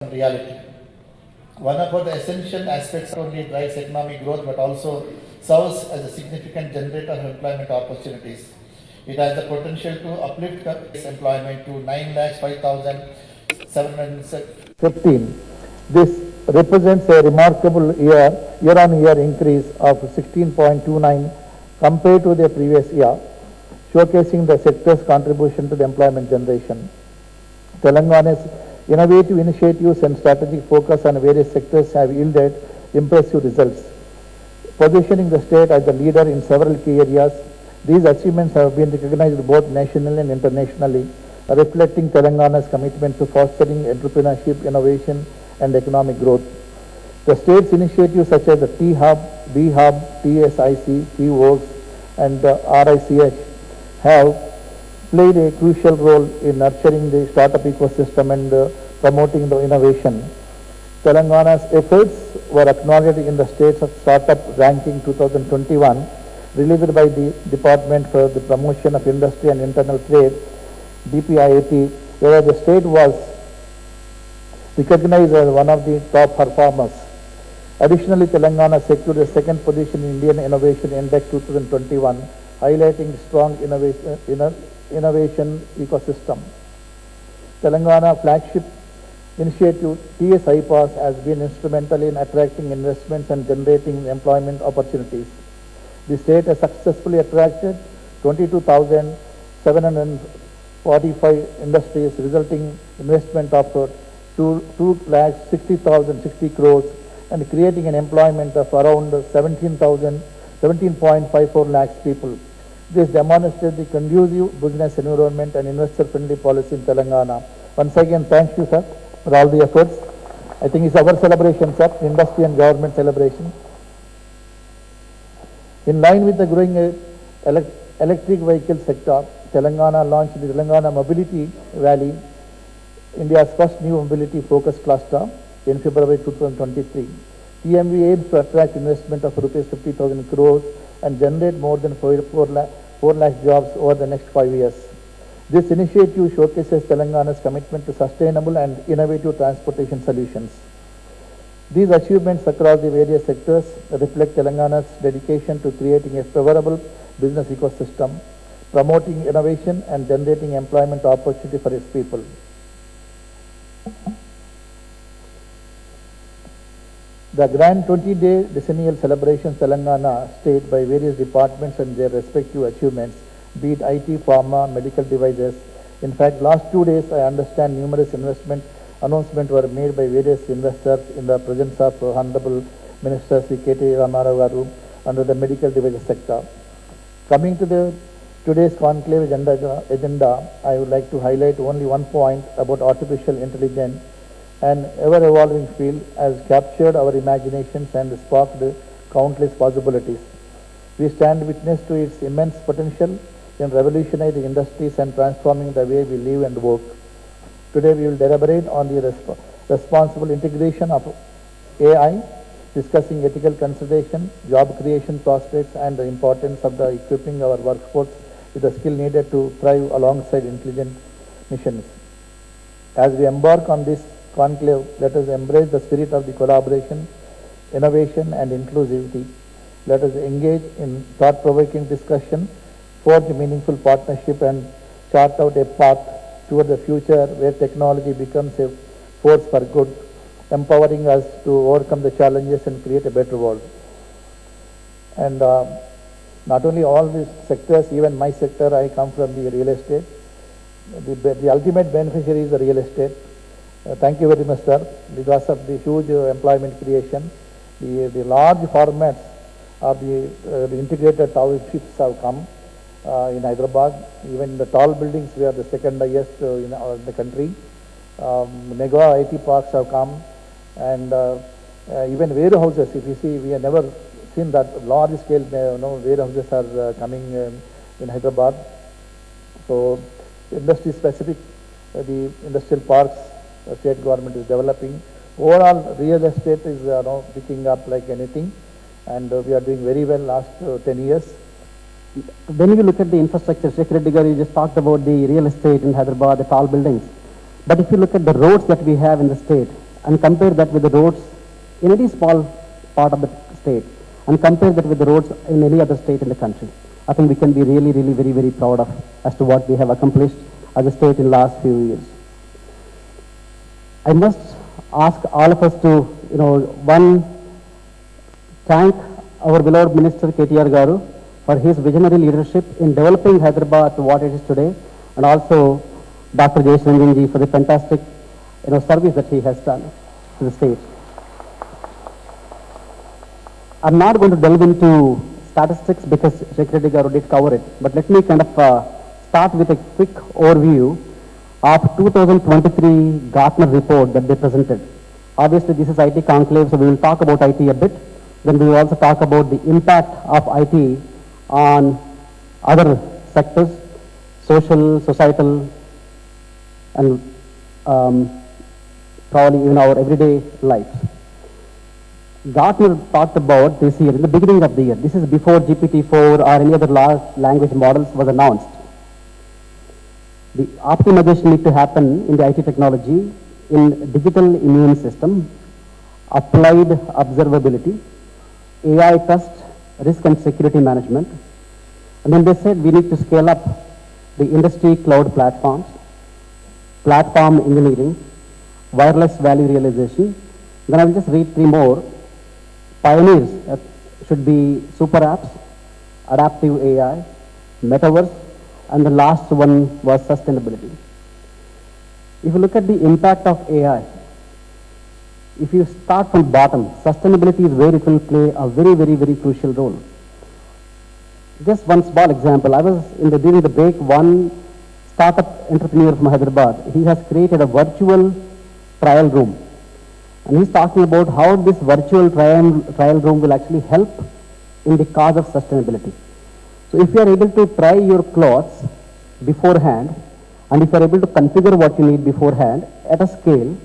become reality. One of the essential aspects not only drives economic growth but also serves as a significant generator of employment opportunities. It has the potential to uplift employment to 9,05,715. This represents a remarkable year-on-year increase of 16.29 compared to the previous year, showcasing the sector's contribution to the employment generation. Telangana's innovative initiatives and strategic focus on various sectors have yielded impressive results, positioning the state as a leader in several key areas. These achievements have been recognized both nationally and internationally, reflecting Telangana's commitment to fostering entrepreneurship, innovation, and economic growth. The state's initiatives such as the T-Hub, B-Hub, TSIC, T-Works, and RICH have played a crucial role in nurturing the startup ecosystem and promoting the innovation. Telangana's efforts were acknowledged in the State's Startup Ranking 2021, released by the Department for the Promotion of Industry and Internal Trade, DPIIT, where the state was recognized as one of the top performers. Additionally, Telangana secured the second position in Indian Innovation Index 2021, highlighting strong innovation ecosystem. Telangana flagship initiative TSIPAS has been instrumental in attracting investments and generating employment opportunities. The state has successfully attracted 22,745 industries, resulting investment of 2,60,060 crores and creating an employment of around 17.54 lakhs people. This demonstrates the conducive business environment and investor-friendly policy in Telangana. Once again, thank you, sir, for all the efforts. I think it's our celebration, sir, industry and government celebration. In line with the growing electric vehicle sector, Telangana launched the Telangana Mobility Valley, India's first new mobility focused cluster, in February 2023. TMV aims to attract investment of rupees 50,000 crores and generate more than 4 lakh jobs over the next 5 years. This initiative showcases Telangana's commitment to sustainable and innovative transportation solutions. These achievements across the various sectors reflect Telangana's dedication to creating a favorable business ecosystem, promoting innovation and generating employment opportunity for its people. The grand 20-day decennial celebrations Telangana state by various departments and their respective achievements, be it IT, pharma, medical devices. In fact, last 2 days, I understand numerous investment announcements were made by various investors in the presence of Honorable Minister Sri K.T. Ramarao Garu under the medical devices sector. Coming to today's conclave agenda, I would like to highlight only one point about artificial intelligence. An ever-evolving field has captured our imaginations and sparked countless possibilities. We stand witness to its immense potential in revolutionizing industries and transforming the way we live and work. Today we will deliberate on the responsible integration of AI, discussing ethical consideration, job creation prospects, and the importance of equipping our workforce with the skill needed to thrive alongside intelligent missions. As we embark on this conclave, let us embrace the spirit of the collaboration, innovation, and inclusivity. Let us engage in thought-provoking discussion, forge meaningful partnership, and chart out a path toward the future where technology becomes a force for good, empowering us to overcome the challenges and create a better world. And not only all these sectors, even my sector, I come from the real estate. The ultimate beneficiary is the real estate. Thank you very much, sir. Because of the huge employment creation, the large formats of the integrated townships have come in Hyderabad. Even the tall buildings, we are the second highest in the country. Mega IT parks have come, and even warehouses. If you see, we have never seen that large scale warehouses are coming in Hyderabad. So industry specific, the industrial parks, the state government is developing. Overall, real estate is picking up like anything, and we are doing very well last 10 years. When you look at the infrastructure, Shekhar Reddy garu, you just talked about the real estate in Hyderabad, the tall buildings. But if you look at the roads that we have in the state, and compare that with the roads in any small part of the state and compare that with the roads in any other state in the country, I think we can be really, really very, very proud of as to what we have accomplished as a state in the last few years. I must ask all of us to, one, thank our beloved Minister KTR Garu for his visionary leadership in developing Hyderabad to what it is today, and also Dr. Jaiswaran ji for the fantastic, service that he has done to the state. I'm not going to delve into statistics because Secretary Garu did cover it, but let me kind of start with a quick overview of 2023 Gartner report that they presented. Obviously, this is IT Conclave, so we will talk about IT a bit. Then we will also talk about the impact of IT on other sectors, social, societal, and probably even our everyday life. Gartner talked about this year, in the beginning of the year, this is before GPT-4 or any other large language models was announced. The optimization need to happen in the IT technology in digital immune system, applied observability, AI trust, risk and security management. And then they said we need to scale up the industry cloud platforms, platform engineering, wireless value realization. Then I will just read three more. Pioneers should be super apps, adaptive AI, metaverse, and the last one was sustainability. If you look at the impact of AI, if you start from bottom, sustainability is where it will play a very, very, very crucial role. Just one small example. I was during the break, one startup entrepreneur from Hyderabad, he has created a virtual trial room. And he's talking about how this virtual trial room will actually help in the cause of sustainability. So if you are able to try your clothes beforehand, and if you are able to configure what you need beforehand at a scale,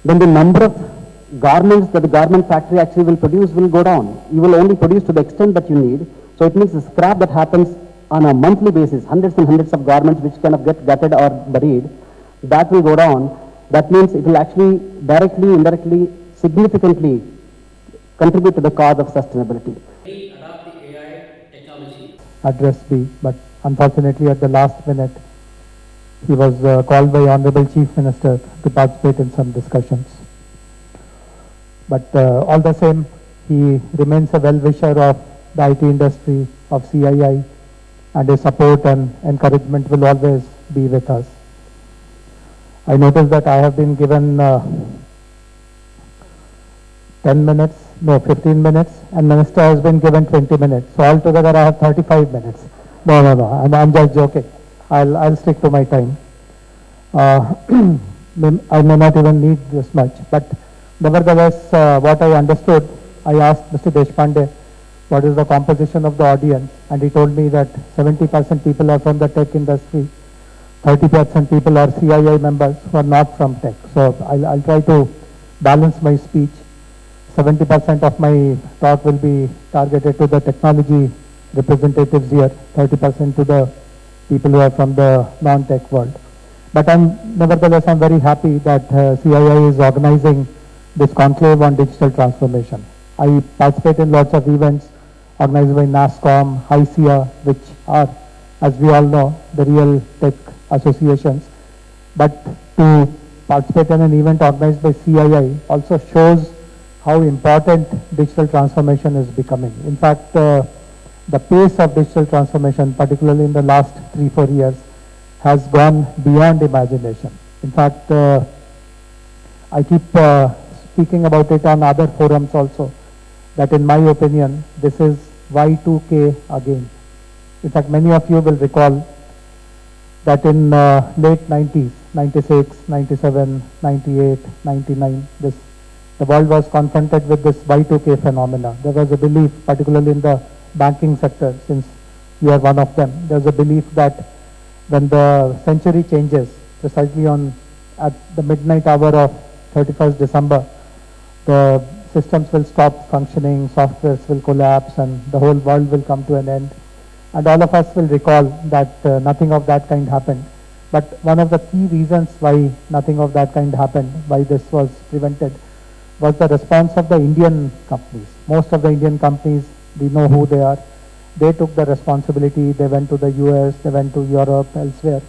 then the number of garments that the garment factory actually will produce will go down. You will only produce to the extent that you need. So it means the scrap that happens on a monthly basis, hundreds and hundreds of garments which kind of get gutted or buried, that will go down. That means it will actually directly, indirectly, significantly contribute to the cause of sustainability. Adopt the AI technology. Address B, but unfortunately at the last minute, he was called by Honorable Chief Minister to participate in some discussions. But all the same, he remains a well-wisher of the IT industry, of CII, and his support and encouragement will always be with us. I noticed that I have been given 10 minutes, no, 15 minutes, and Minister has been given 20 minutes. So altogether I have 35 minutes. No, I'm just joking. I'll stick to my time. I may not even need this much, but nevertheless, what I understood, I asked Mr. Deshpande what is the composition of the audience, and he told me that 70% people are from the tech industry, 30% people are CII members who are not from tech. So I'll try to balance my speech. 70% of my talk will be targeted to the technology representatives here, 30% to the people who are from the non-tech world. But nevertheless, I'm very happy that CII is organizing this conclave on digital transformation. I participate in lots of events organized by NASSCOM, HICIA, which are, as we all know, the real tech associations. But to participate in an event organized by CII also shows how important digital transformation is becoming. In fact, the pace of digital transformation, particularly in the last 3-4 years, has gone beyond imagination. In fact, I keep speaking about it on other forums also, that in my opinion, this is Y2K again. In fact, many of you will recall that in late 90s, 96, 97, 98, 99, the world was confronted with this Y2K phenomena. There was a belief, particularly in the banking sector, since you are one of them, there's a belief that when the century changes, precisely at the midnight hour of 31st December, the systems will stop functioning, softwares will collapse, and the whole world will come to an end. And all of us will recall that nothing of that kind happened. But one of the key reasons why nothing of that kind happened, why this was prevented, was the response of the Indian companies. Most of the Indian companies, we know who they are. They took the responsibility, they went to the US, they went to Europe, elsewhere,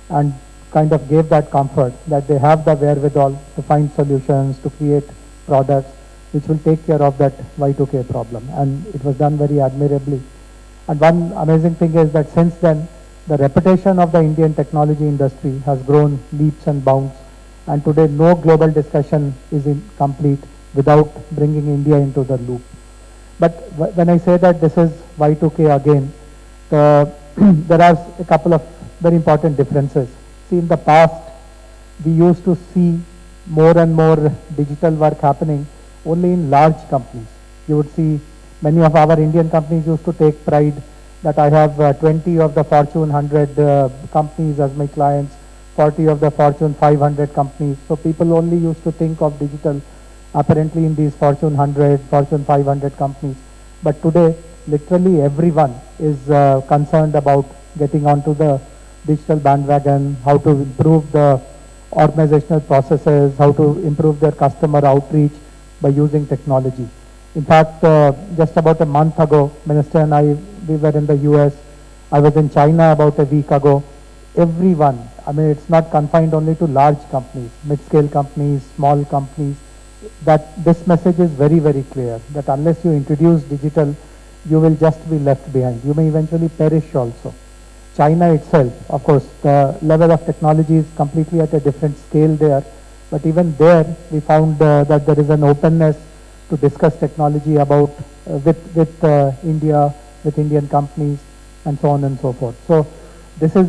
and kind of gave that comfort that they have the wherewithal to find solutions, to create products which will take care of that Y2K problem. And it was done very admirably. And one amazing thing is that since then, the reputation of the Indian technology industry has grown leaps and bounds. And today, no global discussion is complete without bringing India into the loop. But when I say that this is Y2K again, there are a couple of very important differences. See, in the past, we used to see more and more digital work happening only in large companies. You would see many of our Indian companies used to take pride that I have 20 of the Fortune 100 companies as my clients, 40 of the Fortune 500 companies. So people only used to think of digital apparently in these Fortune 100, Fortune 500 companies. But today, literally everyone is concerned about getting onto the digital bandwagon, how to improve the organizational processes, how to improve their customer outreach by using technology. In fact, just about a month ago, Minister and I, we were in the US. I was in China about a week ago. Everyone, I mean, it's not confined only to large companies, mid-scale companies, small companies, that this message is very, very clear, that unless you introduce digital, you will just be left behind. You may eventually perish also. China itself, of course, the level of technology is completely at a different scale there, but even there, we found that there is an openness to discuss technology about with India, with Indian companies, and so on and so forth. So this is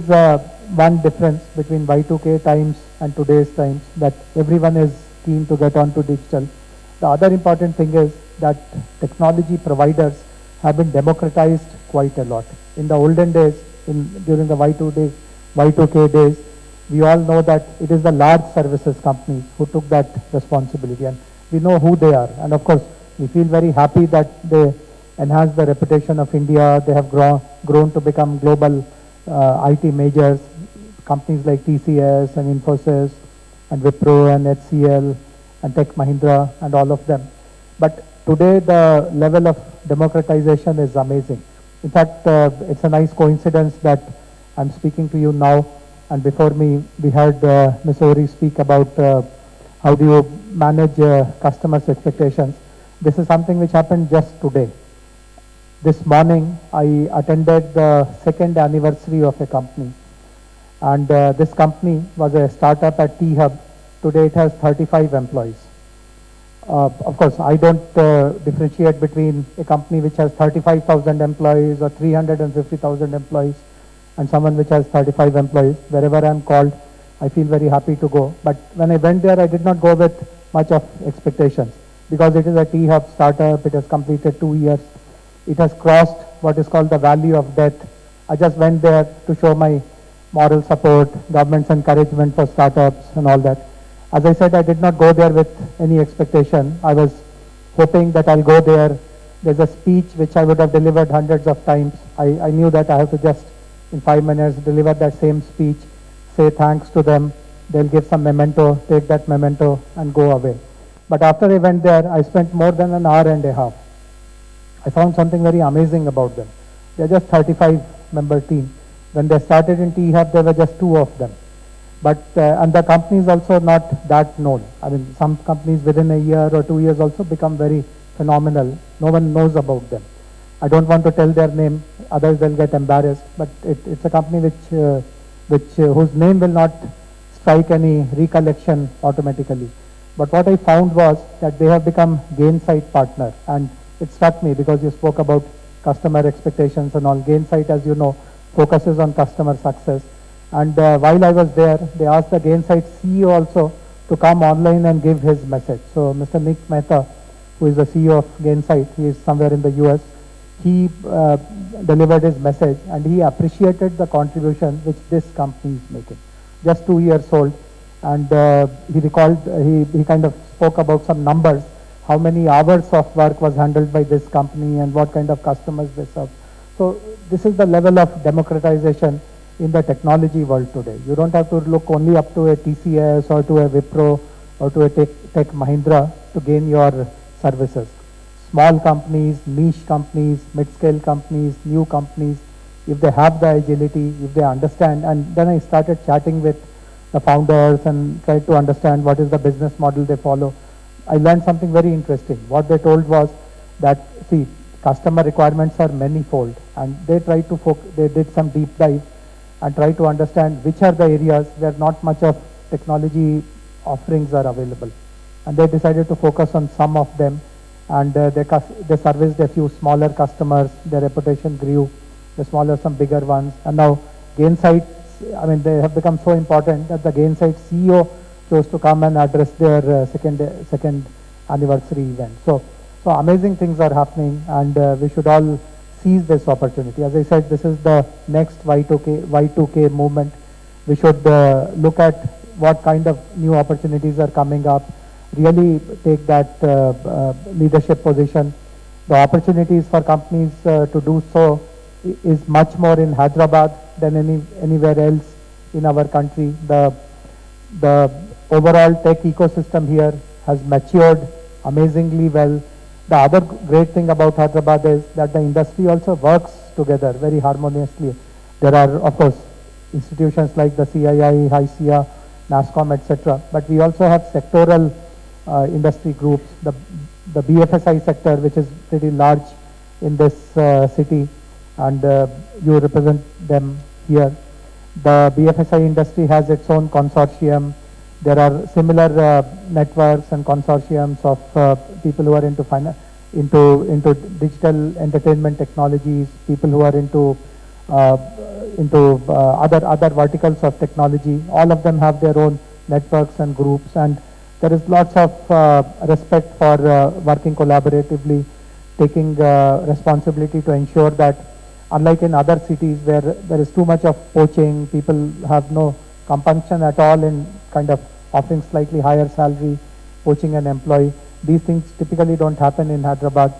one difference between Y2K times and today's times, that everyone is keen to get onto digital. The other important thing is that technology providers have been democratized quite a lot. In the olden days, during the Y2K days, we all know that it is the large services companies who took that responsibility, and we know who they are. And of course, we feel very happy that they enhance the reputation of India. They have grown to become global IT majors, companies like TCS and Infosys and Wipro and HCL and Tech Mahindra and all of them. But today the level of democratization is amazing. In fact, it's a nice coincidence that I'm speaking to you now, and before me we heard Ms. Ori speak about how do you manage customers' expectations. This is something which happened just today. This morning I attended the second anniversary of a company, and this company was a startup at T-Hub. Today it has 35 employees. Of course, I don't differentiate between a company which has 35,000 employees or 350,000 employees and someone which has 35 employees. Wherever I'm called, I feel very happy to go. But when I went there, I did not go with much of expectations, because it is a T-Hub startup. It has completed 2 years. It has crossed what is called the valley of death. I just went there to show my moral support, government's encouragement for startups and all that. As I said, I did not go there with any expectation. I was hoping that I'll go there. There's a speech which I would have delivered hundreds of times. I knew that I have to just, in 5 minutes, deliver that same speech, say thanks to them. They'll give some memento, take that memento and go away. But after I went there, I spent more than an hour and a half. I found something very amazing about them. They're just 35-member team. When they started in T-Hub, there were just 2 of them. But, and the company is also not that known. I mean, some companies within a year or 2 years also become very phenomenal. No one knows about them. I don't want to tell their name, others will get embarrassed, but it's a company whose name will not strike any recollection automatically. But what I found was that they have become Gainsight partner, and it struck me because you spoke about customer expectations and all. Gainsight, as you know, focuses on customer success. And while I was there, they asked the Gainsight CEO also to come online and give his message. So Mr. Nick Mehta, who is the CEO of Gainsight, he is somewhere in the US, he delivered his message, and he appreciated the contribution which this company is making. Just 2 years old, and he recalled, he kind of spoke about some numbers, how many hours of work was handled by this company and what kind of customers they serve. So this is the level of democratization in the technology world today. You don't have to look only up to a TCS or to a Wipro or to a Tech Mahindra to gain your services. Small companies, niche companies, mid-scale companies, new companies, if they have the agility, if they understand, and then I started chatting with the founders and tried to understand what is the business model they follow. I learned something very interesting. What they told was that, see, customer requirements are manifold, and they tried to they did some deep dive and try to understand which are the areas where not much of technology offerings are available. And they decided to focus on some of them, and they serviced a few smaller customers. Their reputation grew, the smaller, some bigger ones. And now Gainsight, I mean, they have become so important that the Gainsight CEO chose to come and address their second anniversary event. So amazing things are happening, and we should all seize this opportunity. As I said, this is the next Y2K movement. We should look at what kind of new opportunities are coming up, really take that leadership position. The opportunities for companies to do so is much more in Hyderabad than anywhere else in our country. The overall tech ecosystem here has matured amazingly well. The other great thing about Hyderabad is that the industry also works together very harmoniously. There are, of course, institutions like the CII, HICIA, NASSCOM, etc. But we also have sectoral industry groups. The BFSI sector, which is pretty large in this city, and you represent them here. The BFSI industry has its own consortium. There are similar networks and consortiums of people who are into digital entertainment technologies, people who are into other verticals of technology. All of them have their own networks and groups, and there is lots of respect for working collaboratively, taking responsibility to ensure that, unlike in other cities where there is too much of poaching, people have no compunction at all in kind of offering slightly higher salary, poaching an employee. These things typically don't happen in Hyderabad.